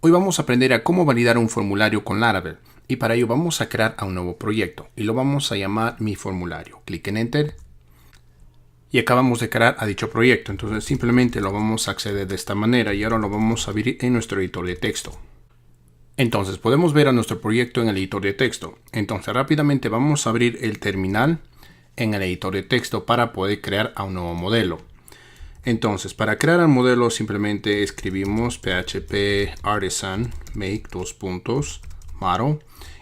Hoy vamos a aprender a cómo validar un formulario con Laravel y para ello vamos a crear un nuevo proyecto y lo vamos a llamar Mi Formulario. Clic en Enter y acabamos de crear a dicho proyecto, entonces simplemente lo vamos a acceder de esta manera y ahora lo vamos a abrir en nuestro editor de texto. Entonces podemos ver a nuestro proyecto en el editor de texto. Entonces rápidamente vamos a abrir el terminal en el editor de texto para poder crear a un nuevo modelo. Entonces, para crear el modelo simplemente escribimos php artisan make model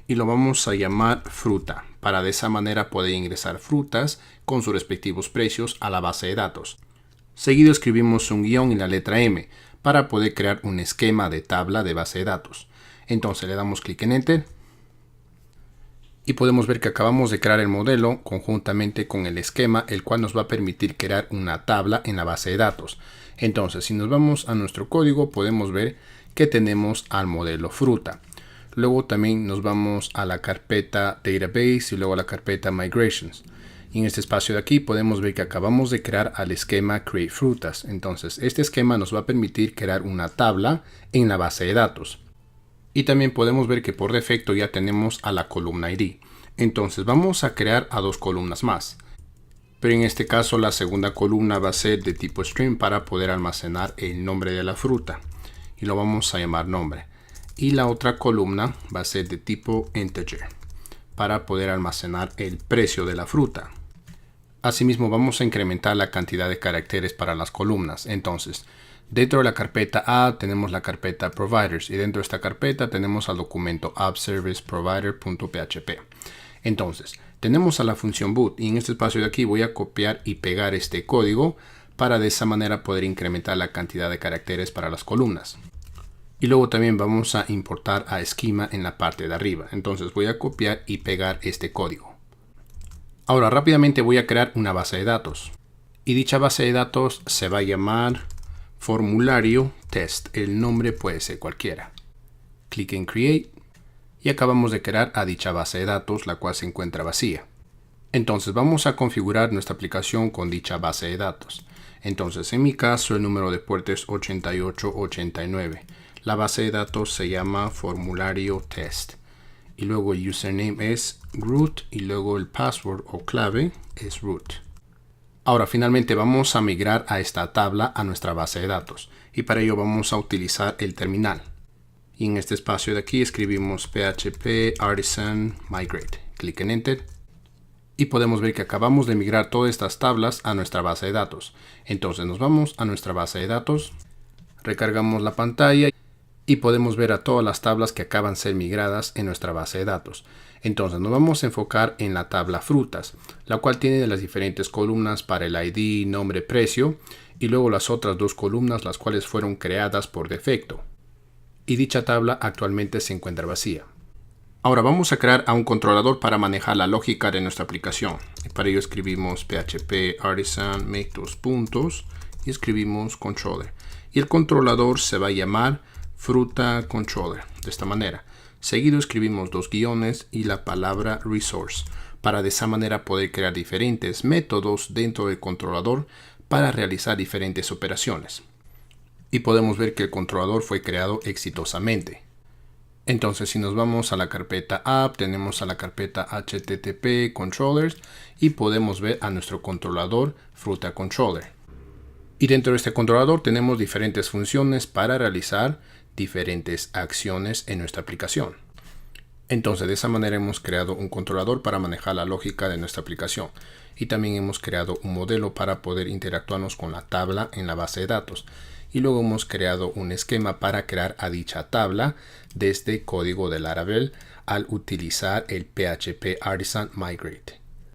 y lo vamos a llamar fruta para de esa manera poder ingresar frutas con sus respectivos precios a la base de datos. Seguido escribimos un guión y la letra M para poder crear un esquema de tabla de base de datos. Entonces le damos clic en Enter y podemos ver que acabamos de crear el modelo conjuntamente con el esquema, el cual nos va a permitir crear una tabla en la base de datos. Entonces, si nos vamos a nuestro código, podemos ver que tenemos al modelo fruta. Luego también nos vamos a la carpeta Database y luego a la carpeta Migrations. Y en este espacio de aquí podemos ver que acabamos de crear al esquema Create Frutas. Entonces, este esquema nos va a permitir crear una tabla en la base de datos. Y también podemos ver que por defecto ya tenemos a la columna ID. Entonces vamos a crear a dos columnas más. Pero en este caso la segunda columna va a ser de tipo string para poder almacenar el nombre de la fruta. Y lo vamos a llamar nombre. Y la otra columna va a ser de tipo integer para poder almacenar el precio de la fruta. Asimismo vamos a incrementar la cantidad de caracteres para las columnas. Entonces, dentro de la carpeta A tenemos la carpeta Providers y dentro de esta carpeta tenemos al documento appserviceprovider.php. Entonces, tenemos a la función boot y en este espacio de aquí voy a copiar y pegar este código para de esa manera poder incrementar la cantidad de caracteres para las columnas. Y luego también vamos a importar a Schema en la parte de arriba. Entonces voy a copiar y pegar este código. Ahora rápidamente voy a crear una base de datos. Y dicha base de datos se va a llamar formulario test. El nombre puede ser cualquiera. Clic en Create y acabamos de crear a dicha base de datos, la cual se encuentra vacía. Entonces vamos a configurar nuestra aplicación con dicha base de datos. Entonces en mi caso el número de puerto es 8889. La base de datos se llama formulario test. Y luego el username es root y luego el password o clave es root. Ahora finalmente vamos a migrar a esta tabla a nuestra base de datos y para ello vamos a utilizar el terminal. Y en este espacio de aquí escribimos php artisan migrate. Clic en Enter y podemos ver que acabamos de migrar todas estas tablas a nuestra base de datos. Entonces nos vamos a nuestra base de datos, recargamos la pantalla y podemos ver a todas las tablas que acaban de ser migradas en nuestra base de datos. Entonces nos vamos a enfocar en la tabla frutas, la cual tiene las diferentes columnas para el ID, nombre, precio y luego las otras dos columnas las cuales fueron creadas por defecto. Y dicha tabla actualmente se encuentra vacía. Ahora vamos a crear a un controlador para manejar la lógica de nuestra aplicación. Para ello escribimos php artisan make y escribimos controller. Y el controlador se va a llamar fruta controller, de esta manera. Seguido escribimos dos guiones y la palabra resource, para de esa manera poder crear diferentes métodos dentro del controlador para realizar diferentes operaciones. Y podemos ver que el controlador fue creado exitosamente. Entonces si nos vamos a la carpeta app, tenemos a la carpeta http controllers y podemos ver a nuestro controlador fruta controller. Y dentro de este controlador tenemos diferentes funciones para realizar diferentes acciones en nuestra aplicación. Entonces de esa manera hemos creado un controlador para manejar la lógica de nuestra aplicación y también hemos creado un modelo para poder interactuarnos con la tabla en la base de datos y luego hemos creado un esquema para crear a dicha tabla desde código de Laravel al utilizar el php artisan migrate.